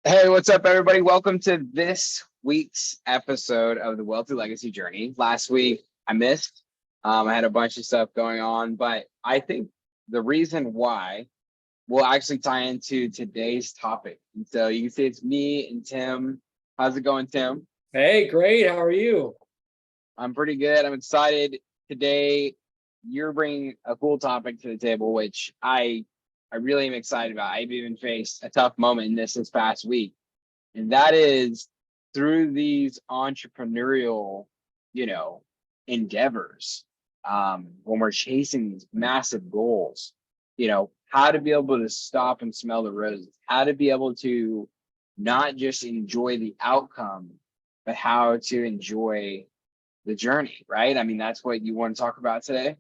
Hey, what's up, everybody? Welcome to this week's episode of the Wealthy Legacy Journey. Last week I missed. I had a bunch of stuff going on, but I think the reason why will actually tie into today's topic. And so you can see it's me and Tim. How's it going, Tim? Hey, great. How are you? I'm pretty good. I'm excited. Today, you're bringing a cool topic to the table, which I really am excited about. I've even faced a tough moment in this past week, and that is through these entrepreneurial, you know, endeavors. When we're chasing these massive goals, how to be able to stop and smell the roses, how to be able to not just enjoy the outcome, but how to enjoy the journey, right? I mean, that's what you want to talk about today.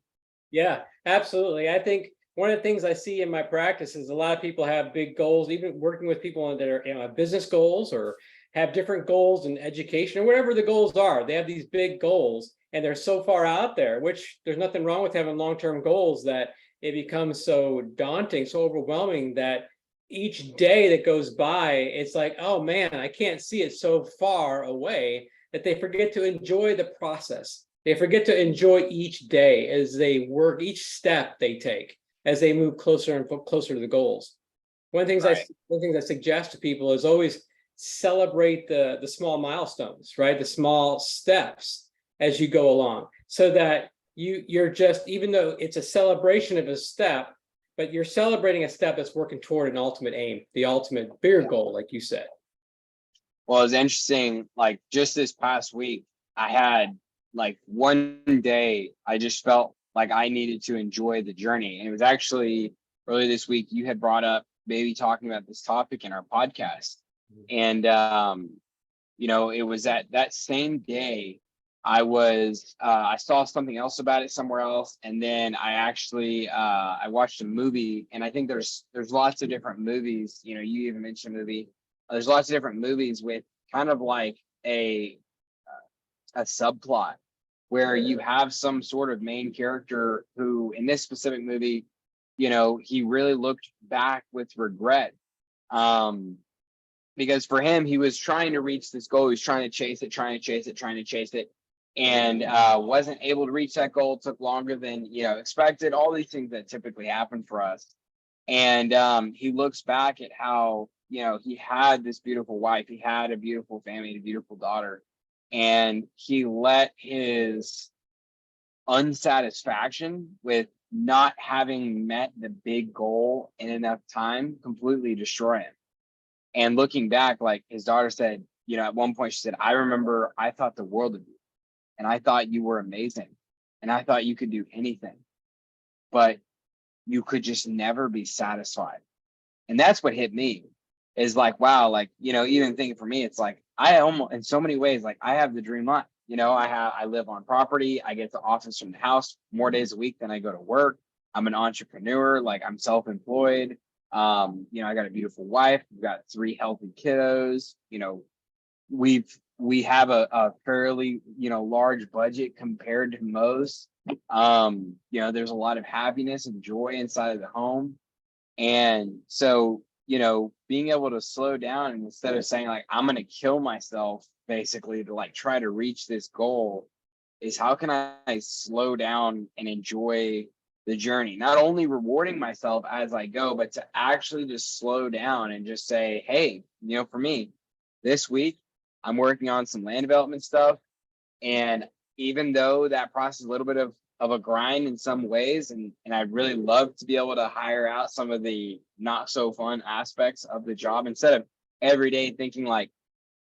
Yeah, absolutely. I think one of the things I see in my practice is a lot of people have big goals, even working with people that are business goals or have different goals in education or whatever the goals are. They have these big goals and they're so far out there, which there's nothing wrong with having long-term goals, that it becomes so daunting, so overwhelming that each day that goes by, it's like, oh man, I can't see it so far away, that they forget to enjoy the process. They forget to enjoy each day as they work, each step they take as they move closer and closer to the goals. Right. One thing I suggest to people is always celebrate the small milestones, right? The small steps as you go along, so that you're just, even though it's a celebration of a step, but you're celebrating a step that's working toward an ultimate aim, the ultimate bigger goal, like you said. Well, it's interesting. Like just this past week, I had like one day I just felt like I needed to enjoy the journey. And it was actually earlier this week, you had brought up maybe talking about this topic in our podcast. And it was that same day I saw something else about it somewhere else, and then I watched a movie. And I think there's lots of different movies. You even mentioned a movie. There's lots of different movies with kind of like a subplot where you have some sort of main character who, in this specific movie, he really looked back with regret. Because for him, he was trying to reach this goal. He was trying to chase it, and wasn't able to reach that goal. It took longer than expected. All these things that typically happen for us. And he looks back at how he had this beautiful wife, he had a beautiful family, a beautiful daughter, and he let his unsatisfaction with not having met the big goal in enough time completely destroy him. And looking back, like his daughter said, at one point she said, I remember I thought the world of you, and I thought you were amazing, and I thought you could do anything, but you could just never be satisfied. And that's what hit me, is like, wow, like, even thinking for me, it's like, I almost, in so many ways, like I have the dream life. I live on property. I get the office from the house more days a week than I go to work. I'm an entrepreneur, like I'm self-employed. I got a beautiful wife. We've got 3 healthy kiddos. We have a fairly, large budget compared to most. There's a lot of happiness and joy inside of the home. And so, being able to slow down, and instead of saying like, I'm going to kill myself basically to like try to reach this goal, is how can I slow down and enjoy the journey, not only rewarding myself as I go, but to actually just slow down and just say, hey, for me this week, I'm working on some land development stuff. And even though that process is a little bit of a grind in some ways, and I'd really love to be able to hire out some of the not so fun aspects of the job, instead of every day thinking like,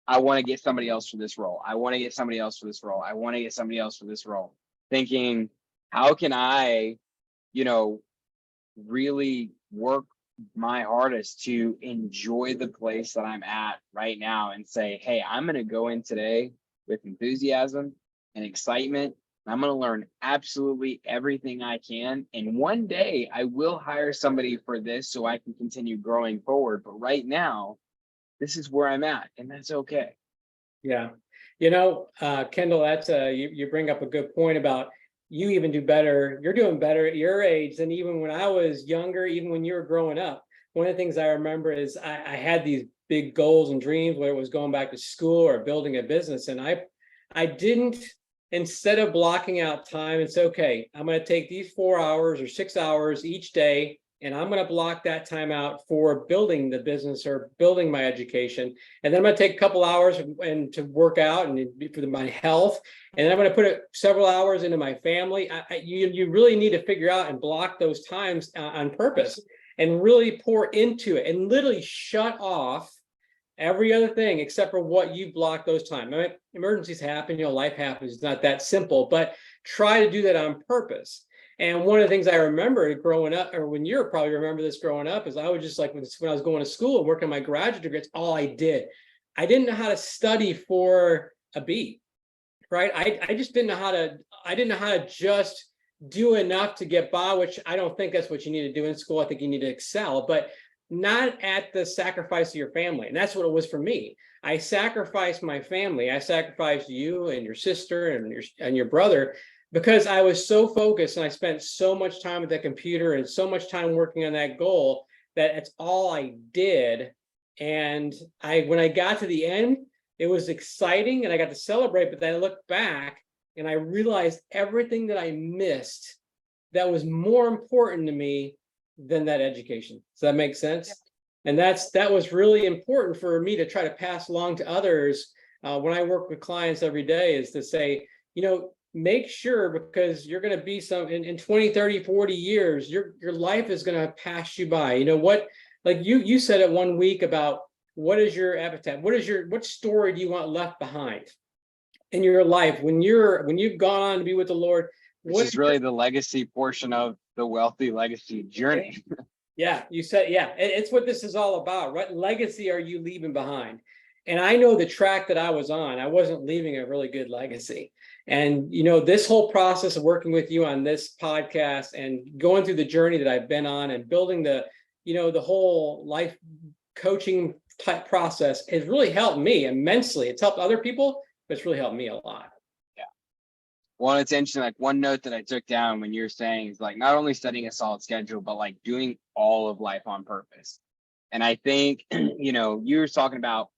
I want to get somebody else for this role. I want to get somebody else for this role. I want to get somebody else for this role. Thinking, how can I, really work my hardest to enjoy the place that I'm at right now, and say, hey, I'm going to go in today with enthusiasm and excitement. I'm going to learn absolutely everything I can. And one day I will hire somebody for this so I can continue growing forward. But right now, this is where I'm at, and that's okay. Yeah. Kendall, that's you bring up a good point about you even do better. You're doing better at your age than even when I was younger, even when you were growing up. one of the things I remember is I had these big goals and dreams, whether it was going back to school or building a business. And I didn't, instead of blocking out time, it's okay, I'm going to take these 4 hours or 6 hours each day, and I'm going to block that time out for building the business or building my education. And then I'm going to take a couple hours and to work out and for my health. And then I'm going to put several hours into my family. You really need to figure out and block those times on purpose and really pour into it and literally shut off every other thing except for what you block those times. I mean, emergencies happen, life happens. It's not that simple, but try to do that on purpose. And one of the things I remember growing up, or when you probably remember this growing up, is I was just like, when I was going to school and working on my graduate degree, it's all I did. I didn't know how to study for a B, right? I just didn't know how to, I didn't know how to just do enough to get by, which I don't think that's what you need to do in school. I think you need to excel, but not at the sacrifice of your family. And that's what it was for me. I sacrificed my family. I sacrificed you and your sister and your brother, because I was so focused and I spent so much time at that computer and so much time working on that goal that it's all I did. And when I got to the end, it was exciting and I got to celebrate, but then I looked back and I realized everything that I missed that was more important to me than that education. Does that make sense? Yeah. And that was really important for me to try to pass along to others when I work with clients every day, is to say, make sure, because you're going to be in 20, 30, 40 years, your life is going to pass you by. What, like you said it one week about what is your appetite? What story do you want left behind in your life when you've gone on to be with the Lord? Which is really the legacy portion of the wealthy legacy journey. Yeah, you said, yeah, it's what this is all about. What legacy are you leaving behind? And I know the track that I was on, I wasn't leaving a really good legacy. And, this whole process of working with you on this podcast and going through the journey that I've been on and building the whole life coaching type process has really helped me immensely. It's helped other people, but it's really helped me a lot. Yeah. Well, it's interesting. Like one note that I took down when you're saying is like not only setting a solid schedule, but like doing all of life on purpose. And I think, you were talking about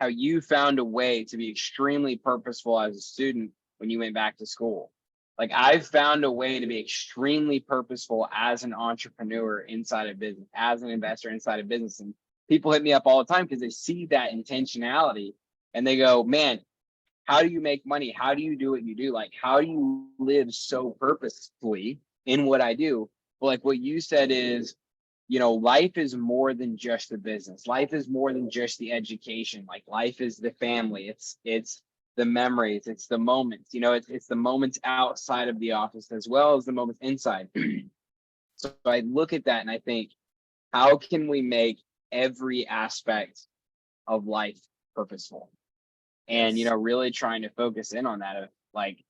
how you found a way to be extremely purposeful as a student when you went back to school. Like I've found a way to be extremely purposeful as an entrepreneur inside of business, as an investor inside of business. And people hit me up all the time because they see that intentionality and they go, man, how do you make money? How do you do what you do? Like, how do you live so purposefully in what I do? Well, like what you said is, life is more than just the business. Life is more than just the education. Like life is the family. It's the memories. It's the moments. It's the moments outside of the office as well as the moments inside. So I look at that and I think, how can we make every aspect of life purposeful? And really trying to focus in on that of like,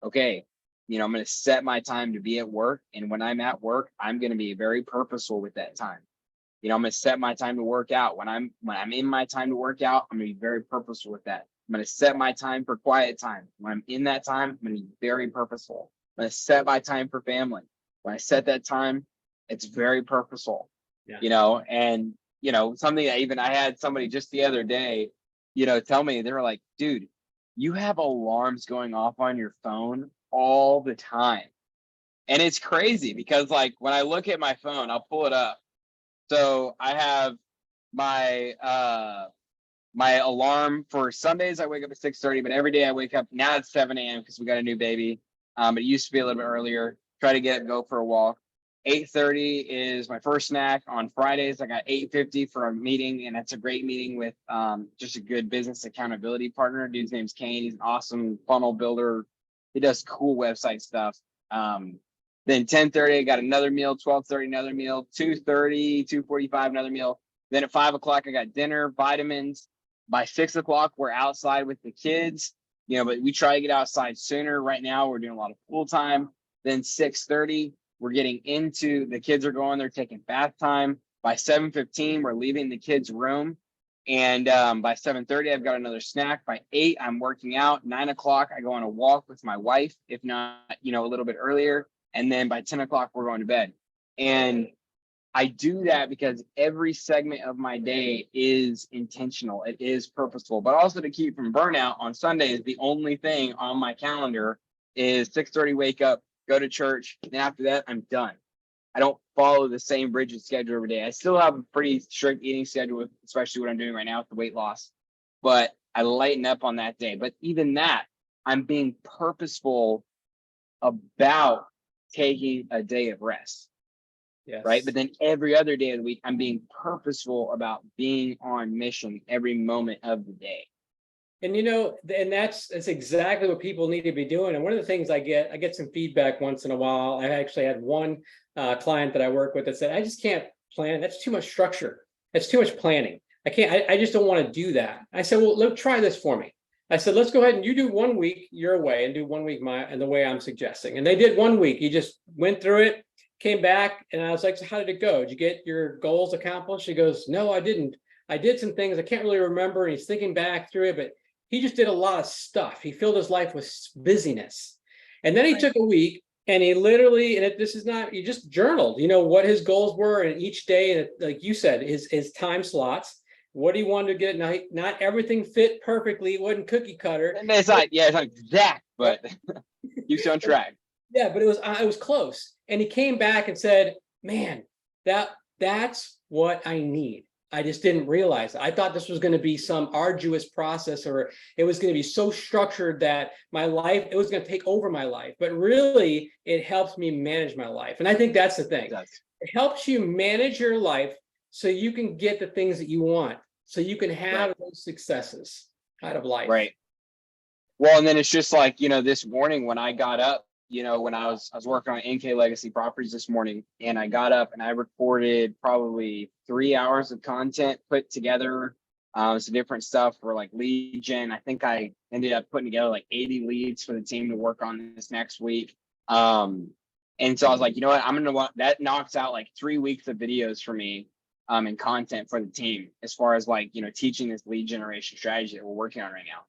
okay, I'm going to set my time to be at work. And when I'm at work, I'm going to be very purposeful with that time. I'm going to set my time to work out. When I'm in my time to work out, I'm going to be very purposeful with that. I'm going to set my time for quiet time. When I'm in that time, I'm going to be very purposeful. I'm going to set my time for family. When I set that time, it's very purposeful. Yeah. And something that I had somebody just the other day, tell me, they were like, dude, you have alarms going off on your phone all the time. And it's crazy because like when I look at my phone, I'll pull it up. So I have my my alarm for Sundays. I wake up at 6:30, but every day I wake up, now it's 7 a.m. because we got a new baby. It used to be a little bit earlier. Try to go for a walk. 8:30 is my first snack. On Fridays, I got 8:50 for a meeting, and that's a great meeting with just a good business accountability partner. Dude's name's Kane. He's an awesome funnel builder. He does cool website stuff. Then 10:30, I got another meal. 12:30, another meal. 2:30, 2:45, another meal. Then at 5 o'clock, I got dinner, vitamins. By 6 o'clock, we're outside with the kids. But we try to get outside sooner. Right now, we're doing a lot of pool time. Then 6:30. We're getting into, the kids are going, they're taking bath time. By 7:15, we're leaving the kids' room. And by 7:30, I've got another snack. By 8, I'm working out. 9 o'clock, I go on a walk with my wife, if not, a little bit earlier. And then by 10 o'clock, we're going to bed. And I do that because every segment of my day is intentional. It is purposeful, but also to keep from burnout on Sundays, the only thing on my calendar is 6:30 wake up, go to church. And after that, I'm done. I don't follow the same rigid schedule every day. I still have a pretty strict eating schedule, especially what I'm doing right now with the weight loss, but I lighten up on that day. But even that, I'm being purposeful about taking a day of rest. Yes. Right. But then every other day of the week, I'm being purposeful about being on mission every moment of the day. And and that's exactly what people need to be doing. And one of the things I get some feedback once in a while. I actually had one client that I work with that said, I just can't plan. That's too much structure. That's too much planning. I can't, I just don't want to do that. I said, well, try this for me. I said, let's go ahead and you do 1 week your way and do 1 week and the way I'm suggesting. And they did 1 week. He just went through it, came back, and I was like, so how did it go? Did you get your goals accomplished? He goes, no, I didn't. I did some things I can't really remember. And he's thinking back through it, but he just did a lot of stuff. He filled his life with busyness. And then he took a week and he literally, this is not, he just journaled, what his goals were in each day. And like you said, his time slots, what he wanted to get. Now, not everything fit perfectly. It wasn't cookie cutter. And it's not exact, but keeps on track. Yeah, but it was close. And he came back and said, man, that's what I need. I just didn't realize it. I thought this was going to be some arduous process, or it was going to be so structured that my life, it was going to take over my life. But really, it helps me manage my life. And I think that's the thing. It helps you manage your life so you can get the things that you want, so you can have those successes out of life. Right. Well, and then it's just like, this morning when I got up, when I was working on NK Legacy Properties this morning, and I got up and I recorded probably 3 hours of content put together, some different stuff for like lead gen. I think I ended up putting together like 80 leads for the team to work on this next week. And so I was like, you know what, I'm gonna want that knocks out like 3 weeks of videos for me, and content for the team as far as like teaching this lead generation strategy that we're working on right now.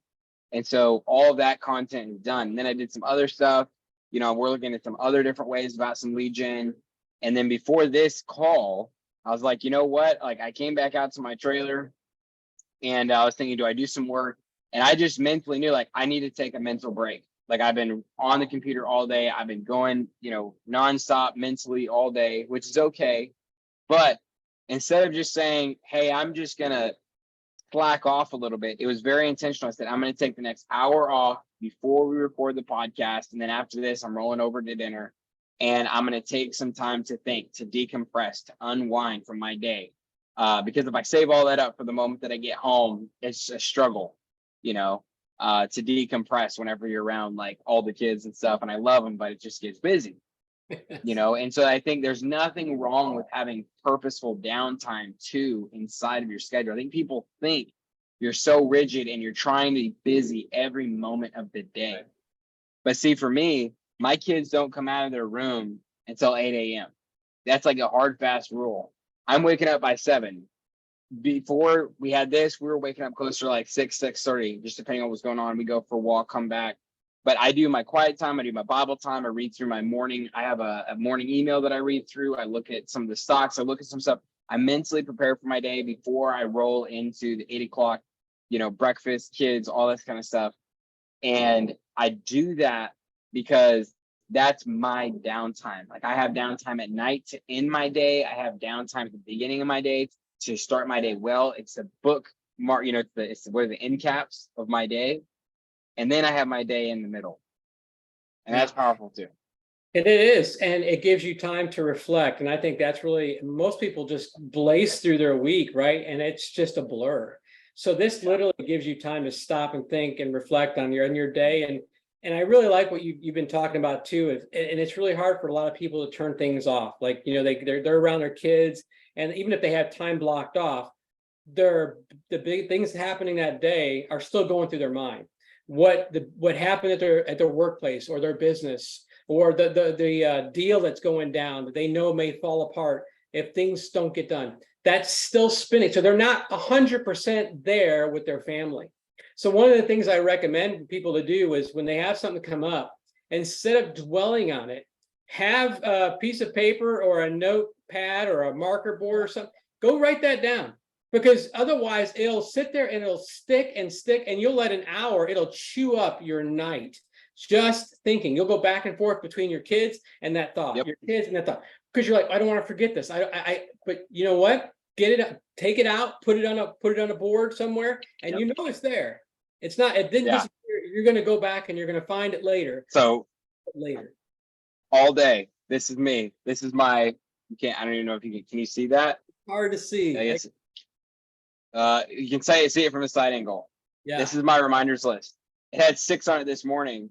And so all of that content is done. And then I did some other stuff. We're looking at some other different ways about some lead gen. And then before this call, I was like, you know what? Like I came back out to my trailer and I was thinking, do I do some work? And I just mentally knew like I need to take a mental break. Like I've been on the computer all day. I've been going, nonstop mentally all day, which is okay. But instead of just saying, hey, I'm just going to slack off a little bit, it was very intentional. I said, I'm going to take the next hour off before we record the podcast. And then after this, I'm rolling over to dinner and I'm going to take some time to think, to decompress, to unwind from my day. Because if I save all that up for the moment that I get home, it's a struggle, to decompress whenever you're around like all the kids and stuff. And I love them, but it just gets busy, and so I think there's nothing wrong with having purposeful downtime too inside of your schedule. I think people think you're so rigid and you're trying to be busy every moment of the day. But see, for me, my kids don't come out of their room until 8 a.m. That's like a hard, fast rule. I'm waking up by 7. Before we had this, we were waking up closer to like 6:30, just depending on what's going on. We go for a walk, come back. But I do my quiet time. I do my Bible time. I read through my morning. I have a morning email that I read through. I look at some of the stocks. I look at some stuff. I mentally prepare for my day before I roll into the 8 o'clock, breakfast, kids, all this kind of stuff. And I do that because that's my downtime. Like I have downtime at night to end my day. I have downtime at the beginning of my day to start my day well. It's a bookmark, it's what are the end caps of my day. And then I have my day in the middle. And that's powerful too. And it is. And it gives you time to reflect. And I think that's really, most people just blaze through their week, right? And it's just a blur. So this literally gives you time to stop and think and reflect on your day. And I really like what you've been talking about too. And it's really hard for a lot of people to turn things off. Like, they're around their kids. And even if they have time blocked off, the big things happening that day are still going through their mind. What happened at their workplace or their business, or the deal that's going down that they know may fall apart if things don't get done. That's still spinning. So they're not 100% there with their family. So one of the things I recommend people to do is when they have something come up, instead of dwelling on it, have a piece of paper or a notepad or a marker board or something. Go write that down, because otherwise it'll sit there and it'll stick and stick, and you'll let an hour, it'll chew up your night just thinking. You'll go back and forth between your kids and that thought, Yep. your kids and that thought, because you're like, I don't want to forget this. But you know what? Get it, take it out, put it on a board somewhere, and Yep. you know it's there. It's not, it didn't Yeah. disappear. You're going to go back and you're going to find it later. So Later. all day, this is me. This is my, I don't even know if you can you see that? Hard to see. I guess, you can see it from a side angle. Yeah. This is my reminders list. It had 6 on it this morning.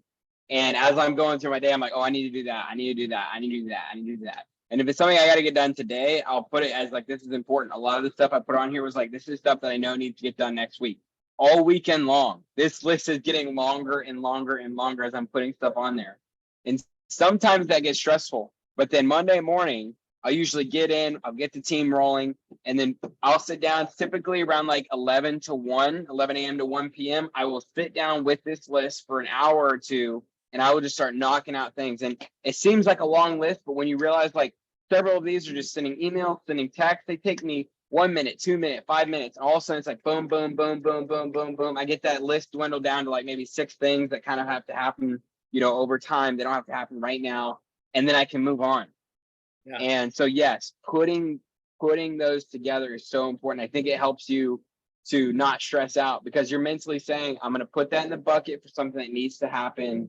And as I'm going through my day, I'm like, oh, I need to do that. I need to do that. I need to do that. I need to do that. And if it's something I got to get done today, I'll put it as like, this is important. A lot of the stuff I put on here was like, this is stuff that I know needs to get done next week. All weekend long. This list is getting longer and longer and longer as I'm putting stuff on there. And sometimes that gets stressful. But then Monday morning, I'll usually get in, I'll get the team rolling, and then I'll sit down typically around like 11 a.m. to 1 p.m. I will sit down with this list for an hour or two, and I will just start knocking out things. And it seems like a long list, but when you realize like several of these are just sending emails, sending texts, they take me 1 minute, 2 minutes, 5 minutes. And all of a sudden it's like boom, boom, boom, boom, boom, boom, boom. I get that list dwindled down to like maybe 6 things that kind of have to happen, over time. They don't have to happen right now. And then I can move on. Yeah. And so, yes, putting those together is so important. I think it helps you to not stress out, because you're mentally saying, I'm going to put that in the bucket for something that needs to happen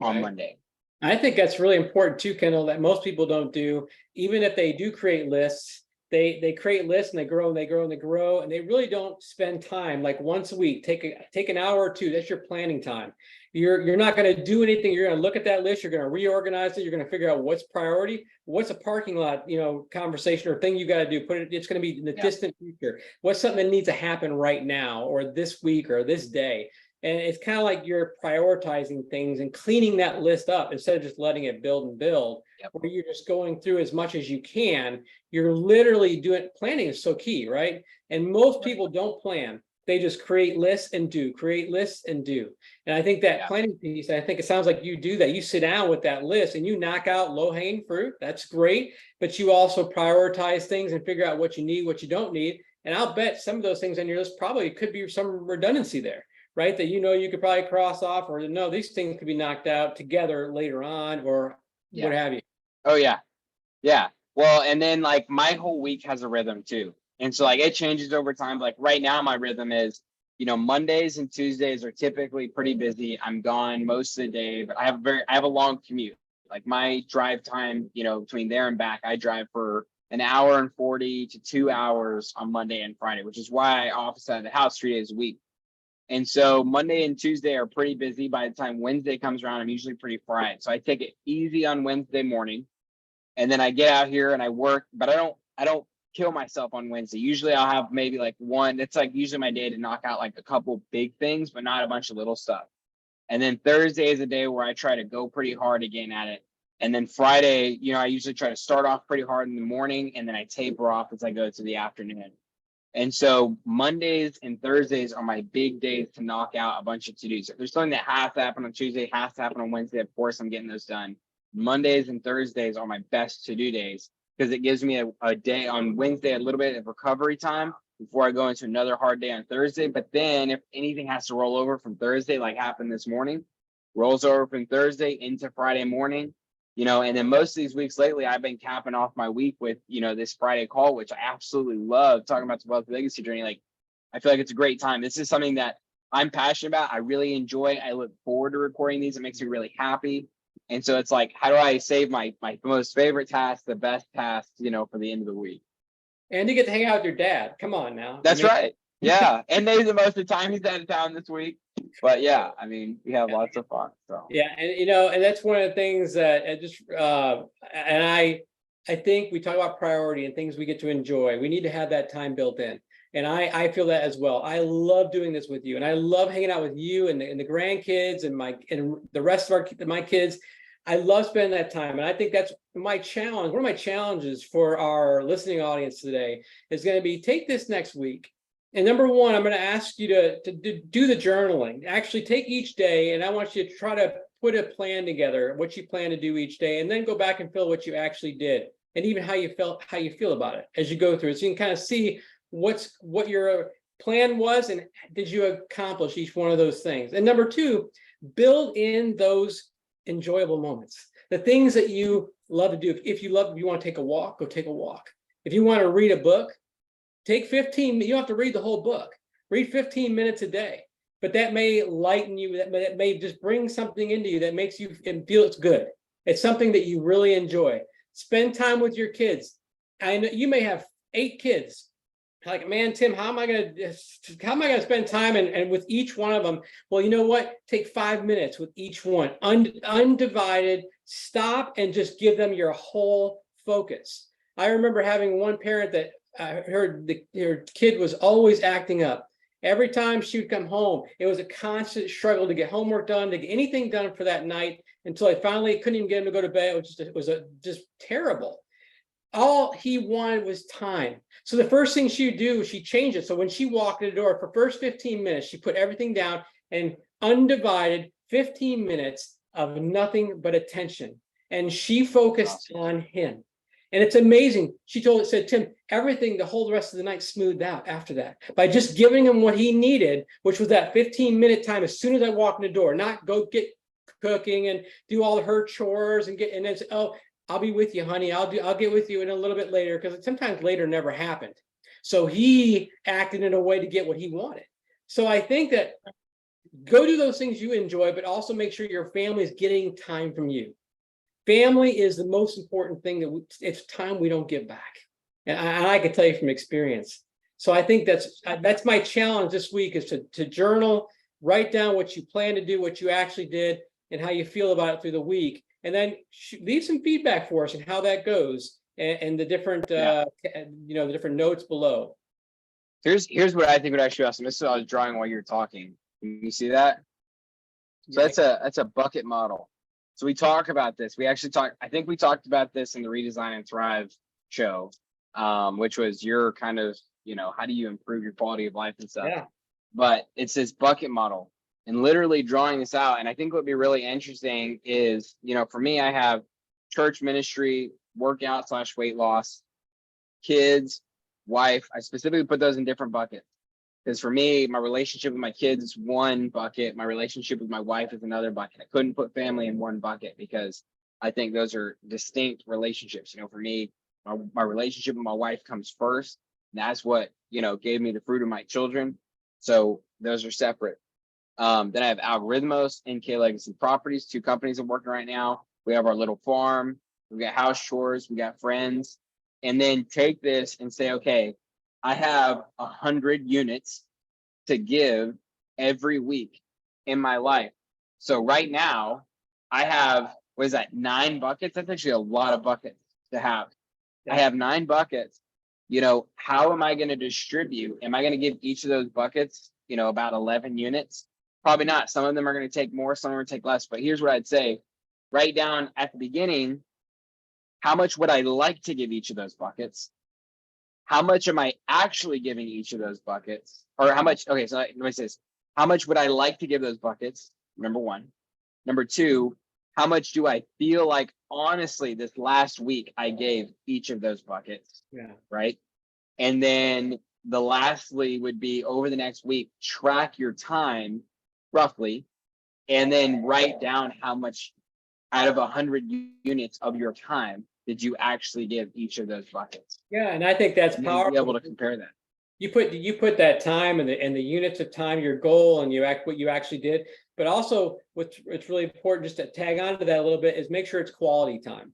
on Monday. I think that's really important too, Kendall, that most people don't do. Even if they do create lists, they create lists and they grow and they grow and they grow, and they really don't spend time like once a week. Take an hour or two. That's your planning time. You're not going to do anything. You're going to look at that list. You're going to reorganize it. You're going to figure out what's priority, what's a parking lot, conversation or thing you got to do. It's going to be in the distant future. What's something that needs to happen right now or this week or this day. And it's kind of like you're prioritizing things and cleaning that list up instead of just letting it build and build, where you're just going through as much as you can. You're literally planning is so key, right? And most people don't plan. They just create lists and do, create lists and do. And I think that planning piece, I think it sounds like you do that. You sit down with that list and you knock out low-hanging fruit. That's great. But you also prioritize things and figure out what you need, what you don't need. And I'll bet some of those things on your list probably could be some redundancy there, right? That you could probably cross off, or no, these things could be knocked out together later on, or what have you. Oh, yeah. Yeah. Well, and then like my whole week has a rhythm too. And so like it changes over time. Like right now, my rhythm is, Mondays and Tuesdays are typically pretty busy. I'm gone most of the day, but I have a long commute. Like my drive time, between there and back, I drive for an hour and 40 to 2 hours on Monday and Friday, which is why I office out of the house 3 days a week. And so Monday and Tuesday are pretty busy. By the time Wednesday comes around, I'm usually pretty fried. So I take it easy on Wednesday morning, and then I get out here and I work, but I don't kill myself on Wednesday. Usually I'll have maybe like one. It's like usually my day to knock out like a couple big things, but not a bunch of little stuff. And then Thursday is a day where I try to go pretty hard again at it. And then Friday, I usually try to start off pretty hard in the morning, and then I taper off as I go to the afternoon. And so Mondays and Thursdays are my big days to knock out a bunch of to-dos. If there's something that has to happen on Tuesday, has to happen on Wednesday, of course I'm getting those done. Mondays and Thursdays are my best to-do days, because it gives me a day on Wednesday, a little bit of recovery time before I go into another hard day on Thursday. But then if anything has to roll over from Thursday, like happened this morning, rolls over from Thursday into Friday morning, and then most of these weeks lately, I've been capping off my week with, this Friday call, which I absolutely love, talking about the Wealth Legacy journey. Like, I feel like it's a great time. This is something that I'm passionate about. I really enjoy. I look forward to recording these. It makes me really happy. And so it's like, how do I save my most favorite task, the best task, for the end of the week? And you get to hang out with your dad. Come on now. That's right. Yeah. And maybe the most of the time he's out of town this week. But yeah, I mean, we have lots of fun. So yeah, and and that's one of the things that I think we talk about priority and things we get to enjoy. We need to have that time built in. And I feel that as well. I love doing this with you, and I love hanging out with you and the grandkids and the rest of my kids. I love spending that time, and I think that's my challenge. One of my challenges for our listening audience today is going to be, take this next week. And number one, I'm going to ask you to do the journaling. Actually take each day, and I want you to try to put a plan together, what you plan to do each day, and then go back and feel what you actually did, and even how you feel about it as you go through it. So you can kind of see what your plan was and did you accomplish each one of those things. And number two, build in those enjoyable moments, the things that you love to do. If you want to take a walk, go take a walk. If you want to read a book, take 15, you don't have to read the whole book. Read 15 minutes a day. But that may lighten you, that may just bring something into you that makes you feel it's good. It's something that you really enjoy. Spend time with your kids. I know you may have 8 kids. Like, man, Tim, how am I gonna spend time and with each one of them? Well, you know what? Take 5 minutes with each one, undivided. Stop and just give them your whole focus. I remember having one parent that I heard her kid was always acting up. Every time she would come home, it was a constant struggle to get homework done, to get anything done for that night, until I finally couldn't even get him to go to bed. It was just terrible. All he wanted was time. So the first thing she would do, she changed it. So when she walked in the door, for first 15 minutes, she put everything down and undivided 15 minutes of nothing but attention. And she focused on him. And it's amazing. She said, Tim, everything, the whole rest of the night smoothed out after that. By just giving him what he needed, which was that 15-minute time as soon as I walk in the door, not go get cooking and do all her chores and then say, oh, I'll be with you, honey. I'll get with you in a little bit later, because sometimes later never happened. So he acted in a way to get what he wanted. So I think that go do those things you enjoy, but also make sure your family is getting time from you. Family is the most important thing it's time we don't give back. And I can tell you from experience. So I think that's my challenge this week, is to journal, write down what you plan to do, what you actually did, and how you feel about it through the week. And then leave some feedback for us and how that goes, and the different, the different notes below. Here's what I think would actually be awesome. This is what I was drawing while you were talking. Can you see that? So that's a bucket model. So we talk about this. I think we talked about this in the Redesign and Thrive show, which was your kind of, how do you improve your quality of life and stuff. Yeah. But it's this bucket model, and literally drawing this out. And I think what would be really interesting is, for me, I have church ministry, workout / weight loss, kids, wife. I specifically put those in different buckets. Because for me, my relationship with my kids is one bucket. My relationship with my wife is another bucket. I couldn't put family in one bucket because I think those are distinct relationships. For me, my relationship with my wife comes first. And that's what, gave me the fruit of my children. So those are separate. Then I have Algorithmos, NK Legacy Properties, 2 companies I'm working right now. We have our little farm. We got house chores. We got friends. And then take this and say, okay, I have 100 units to give every week in my life. So right now I have, 9 buckets? That's actually a lot of buckets to have. I have 9 buckets. How am I going to distribute? Am I going to give each of those buckets, about 11 units? Probably not. Some of them are going to take more, some are going to take less. But here's what I'd say. Write down at the beginning, how much would I like to give each of those buckets? How much am I actually giving each of those buckets? Or how much, okay, so let me say this. How much would I like to give those buckets? Number 1. Number 2, how much do I feel like, honestly, this last week I gave each of those buckets? Yeah. Right. And then the lastly would be, over the next week, track your time roughly, and then write down how much out of 100 units of your time did you actually give each of those buckets. Yeah, and I think that's powerful. Be able to compare that. You put that time and the units of time, your goal, and what you actually did. But also, what's really important, just to tag on to that a little bit, is make sure it's quality time.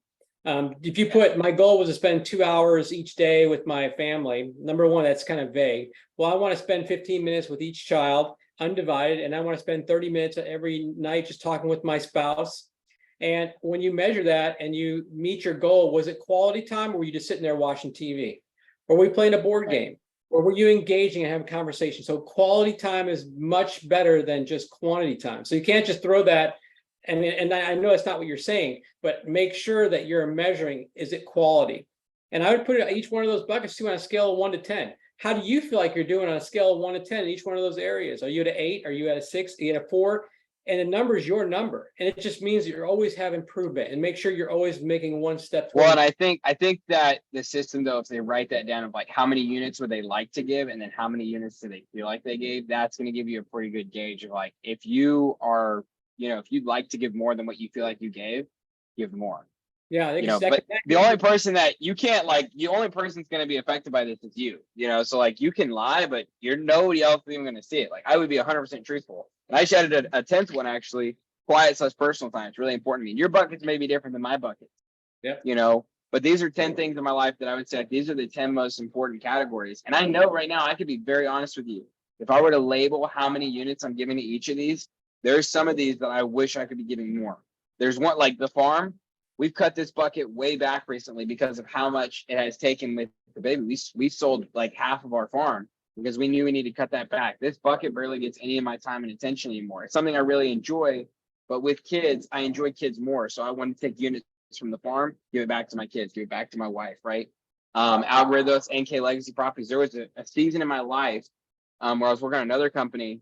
If you put, my goal was to spend 2 hours each day with my family. Number 1, that's kind of vague. Well, I want to spend 15 minutes with each child, undivided, and I want to spend 30 minutes every night just talking with my spouse. And when you measure that and you meet your goal, was it quality time, or were you just sitting there watching TV? Or were we playing a board game? Or were you engaging and having a conversation? So quality time is much better than just quantity time. So you can't just throw that. And I know that's not what you're saying, but make sure that you're measuring, is it quality? And I would put each one of those buckets too on a scale of 1 to 10. How do you feel like you're doing on a scale of 1 to 10 in each one of those areas? Are you at an 8? Are you at a 6? Are you at a 4? And the number is your number. And it just means that you're always have improvement, and make sure you're always making one step Well, toward. and I think that the system though, if they write that down of like how many units would they like to give, and then how many units do they feel like they gave, that's going to give you a pretty good gauge of like, if you are, if you'd like to give more than what you feel like you gave, give more. Yeah, I think But the only person that you can't the only person's going to be affected by this is you, so like you can lie, but you're nobody else is even going to see it. Like I would be 100% truthful. And I just added a 10th one, actually, quiet/personal time. It's really important to me. Your buckets may be different than my buckets. Yeah. But these are 10 things in my life that I would say these are the 10 most important categories. And I know right now, I could be very honest with you. If I were to label how many units I'm giving to each of these, there's some of these that I wish I could be giving more. There's one like the farm. We've cut this bucket way back recently because of how much it has taken with the baby. We sold like half of our farm because we knew we needed to cut that back. This bucket barely gets any of my time and attention anymore. It's something I really enjoy, but with kids, I enjoy kids more. So I want to take units from the farm, give it back to my kids, give it back to my wife, right? Algorithms, NK Legacy Properties. There was a season in my life where I was working on another company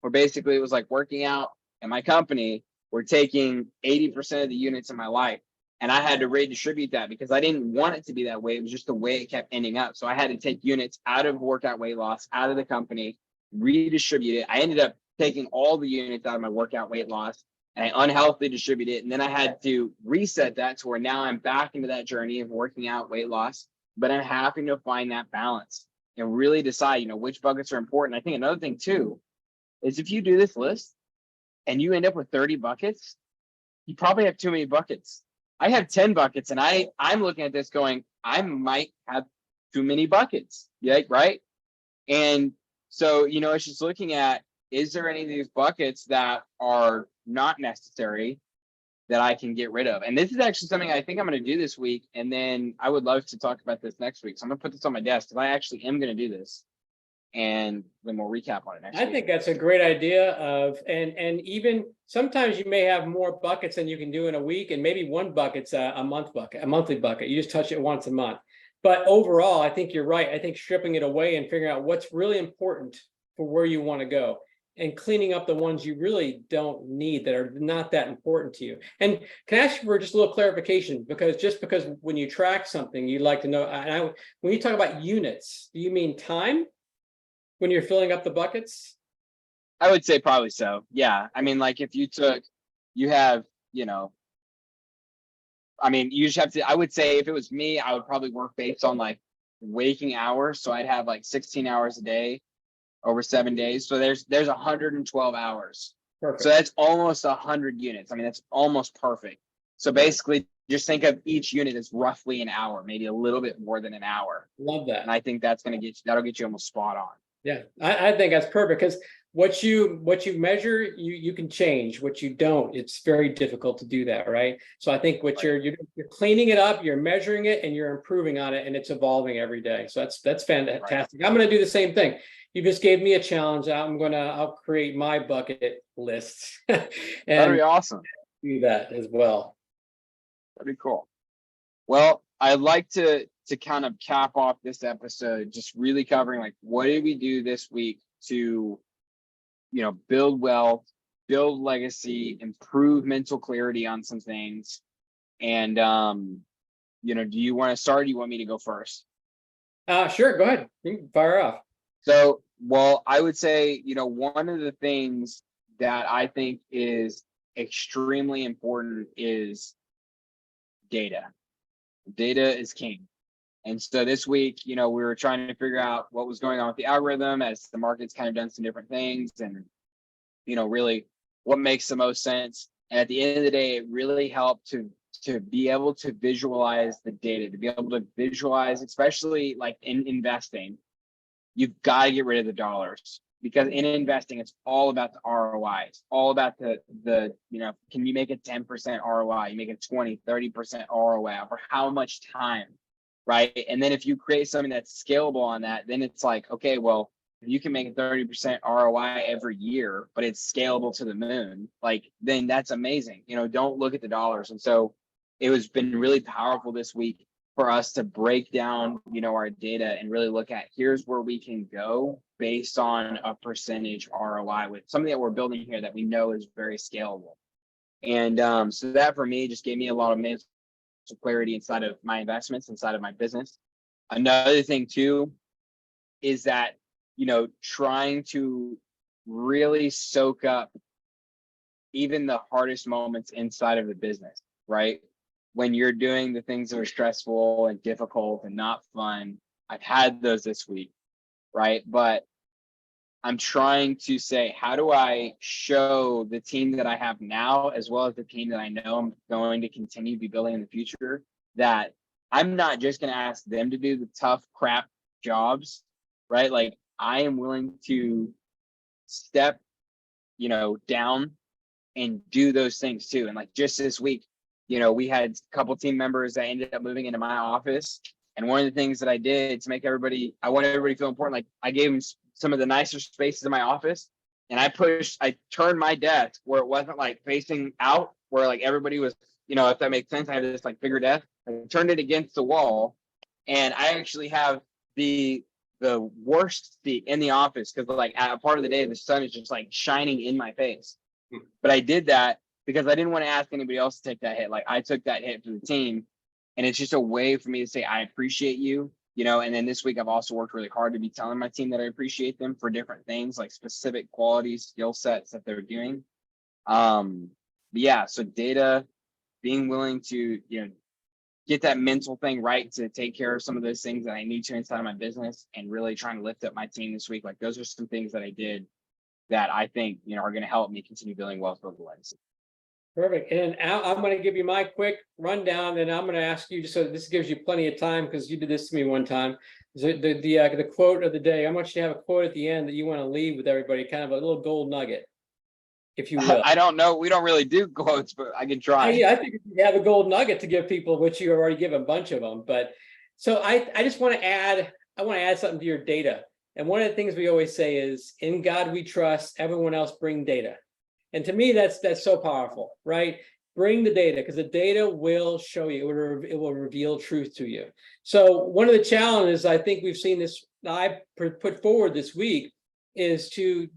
where basically it was like working out and my company were taking 80% of the units in my life. And I had to redistribute that because I didn't want it to be that way. It was just the way it kept ending up. So I had to take units out of workout weight loss, out of the company, redistribute it. I ended up taking all the units out of my workout weight loss and I unhealthily distributed it. And then I had to reset that to where now I'm back into that journey of working out weight loss, but I'm having to find that balance and really decide, which buckets are important. I think another thing too, is if you do this list and you end up with 30 buckets, you probably have too many buckets. I have 10 buckets and I'm looking at this going, I might have too many buckets. Yeah, right. And so, it's just looking at, is there any of these buckets that are not necessary that I can get rid of? And this is actually something I think I'm going to do this week. And then I would love to talk about this next week. So I'm going to put this on my desk because I actually am going to do this. And then we'll recap on it next week. I think that's a great idea and even sometimes you may have more buckets than you can do in a week, and maybe one bucket's a monthly bucket. You just touch it once a month. But overall, I think you're right. I think stripping it away and figuring out what's really important for where you want to go and cleaning up the ones you really don't need that are not that important to you. And can I ask you for just a little clarification? Because when you track something, you'd like to know, when you talk about units, do you mean time? When you're filling up the buckets? I would say probably so. Yeah. I mean, like if you have, you just have to, I would say if it was me, I would probably work based on like waking hours. So I'd have like 16 hours a day over 7 days. So there's 112 hours. Perfect. So that's almost 100 units. I mean, that's almost perfect. So basically just think of each unit as roughly an hour, maybe a little bit more than an hour. Love that. And I think that'll get you almost spot on. Yeah, I think that's perfect because what you measure, you can change. What you don't, it's very difficult to do that, right? So I think what you're cleaning it up, you're measuring it, and you're improving on it, and it's evolving every day. So that's fantastic. Right. I'm going to do the same thing. You just gave me a challenge. I'll create my bucket list. And that'd be awesome. Do that as well. That'd be cool. Well, I'd like to kind of cap off this episode, just really covering like, what did we do this week to, build wealth, build legacy, improve mental clarity on some things. And, do you want to start? Or do you want me to go first? Sure. Go ahead. You can fire off. So, well, I would say, one of the things that I think is extremely important is data. Data is king. And so this week, we were trying to figure out what was going on with the algorithm as the market's kind of done some different things and, really what makes the most sense. And at the end of the day, it really helped to be able to visualize the data, to be able to visualize, especially like in investing, you've got to get rid of the dollars. Because in investing, it's all about the ROI. It's all about the can you make a 10% ROI? You make a 20, 30% ROI for how much time, right? And then if you create something that's scalable on that, then it's like, okay, well, if you can make a 30% ROI every year, but it's scalable to the moon, like, then that's amazing. Don't look at the dollars. And so it was been really powerful this week for us to break down, our data and really look at here's where we can go based on a percentage ROI with something that we're building here that we know is very scalable. And so that for me just gave me a lot of mental clarity inside of my investments, inside of my business. Another thing too is that, trying to really soak up even the hardest moments inside of the business, right? When you're doing the things that are stressful and difficult and not fun. I've had those this week, right? But I'm trying to say, how do I show the team that I have now, as well as the team that I know I'm going to continue to be building in the future, that I'm not just going to ask them to do the tough crap jobs, right? Like I am willing to step, down and do those things too. And like just this week, we had a couple team members that ended up moving into my office. And one of the things that I did to make I want everybody to feel important. Like I gave them some of the nicer spaces in my office, and I turned my desk where it wasn't like facing out, where like everybody was, if that makes sense. I have this like bigger desk. I turned it against the wall, and I actually have the worst seat in the office because like at a part of the day the sun is just like shining in my face. But I did that because I didn't want to ask anybody else to take that hit. Like I took that hit for the team, and it's just a way for me to say I appreciate you. And then this week I've also worked really hard to be telling my team that I appreciate them for different things, like specific qualities, skill sets that they're doing. But yeah, so data, being willing to, get that mental thing right to take care of some of those things that I need to inside of my business, and really trying to lift up my team this week. Like those are some things that I did that I think, are going to help me continue building wealth over the legacy. Perfect. And Al, I'm going to give you my quick rundown, and I'm going to ask you, so this gives you plenty of time because you did this to me one time. The quote of the day. I want you to have a quote at the end that you want to leave with everybody, kind of a little gold nugget, if you will. I don't know. We don't really do quotes, but I can try. I think you have a gold nugget to give people, which you already give a bunch of them. But so I just want to add, something to your data. And one of the things we always say is, in God we trust, everyone else bring data. And to me, that's so powerful, right? Bring the data, because the data will show you, it will reveal truth to you. So one of the challenges I think we've seen this, I put forward this week, is to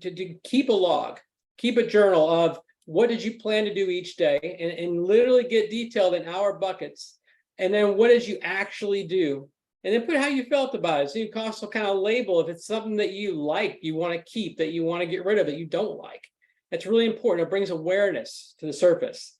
keep a log, keep a journal of what did you plan to do each day, and literally get detailed in hour buckets. And then what did you actually do? And then put how you felt about it. So you can also kind of label if it's something that you like, you want to keep, that you want to get rid of, that you don't like. That's really important. It brings awareness to the surface.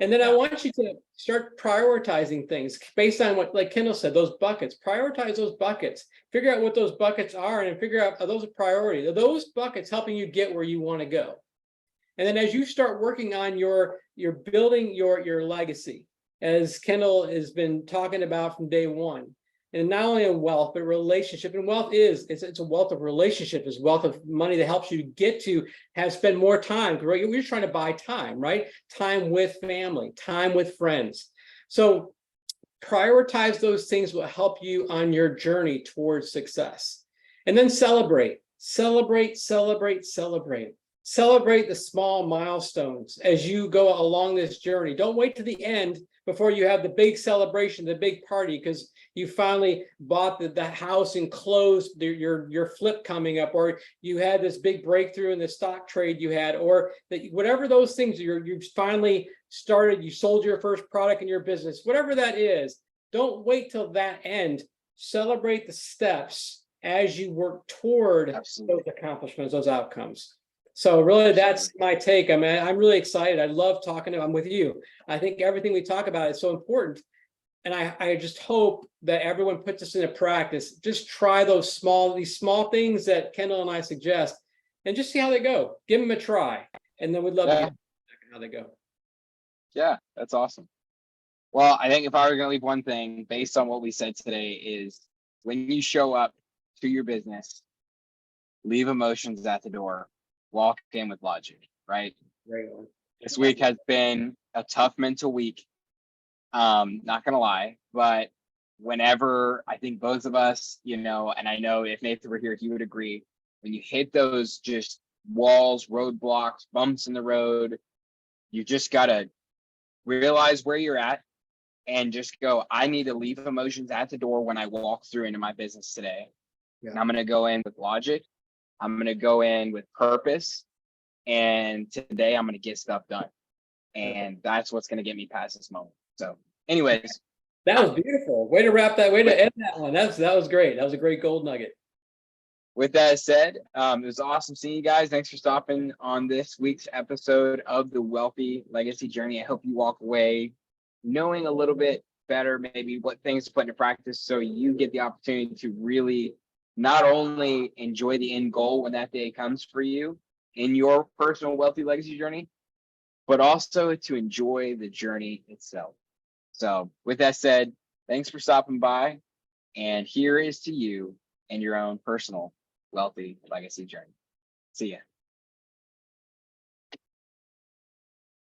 And then I want you to start prioritizing things based on what, like Kendall said, those buckets. Prioritize those buckets. Figure out what those buckets are, and figure out, are those a priority? Are those buckets helping you get where you want to go? And then as you start working on you're building your legacy, as Kendall has been talking about from day one. And not only in wealth, but relationship. And wealth it's a wealth of relationship, is wealth of money that helps you get to spend more time. Right? We're just trying to buy time, right? Time with family, time with friends. So prioritize those things will help you on your journey towards success. And then celebrate the small milestones as you go along this journey. Don't wait to the end before you have the big celebration, the big party, because you finally bought the house and closed your flip coming up, or you had this big breakthrough in the stock trade you had, or that whatever those things you finally started, you sold your first product in your business, whatever that is. Don't wait till that end. Celebrate the steps as you work toward those accomplishments, those outcomes. So really, that's my take. I mean, I'm really excited. I love talking I'm with you. I think everything we talk about is so important. And I just hope that everyone puts this into practice. Just try these small things that Kendall and I suggest, and just see how they go. Give them a try. And then we'd love to hear how they go. Yeah, that's awesome. Well, I think if I were going to leave one thing based on what we said today, is when you show up to your business, leave emotions at the door. Walk in with logic, right? This week has been a tough mental week. Not gonna lie, but whenever I think both of us, and I know if Nathan were here, he would agree, when you hit those just walls, roadblocks, bumps in the road, you just gotta realize where you're at, and just go, I need to leave emotions at the door when I walk through into my business today. Yeah. And I'm going to go in with logic. I'm going to go in with purpose. And today I'm going to get stuff done. And that's what's going to get me past this moment. So anyways. That was beautiful. Way to wrap that, way to end that one. That was great. That was a great gold nugget. With that said, it was awesome seeing you guys. Thanks for stopping on this week's episode of the Wealthy Legacy Journey. I hope you walk away knowing a little bit better, maybe what things to put into practice, so you get the opportunity to really not only enjoy the end goal when that day comes for you in your personal wealthy legacy journey, but also to enjoy the journey itself. So with that said, thanks for stopping by. And here is to you and your own personal wealthy legacy journey. See ya.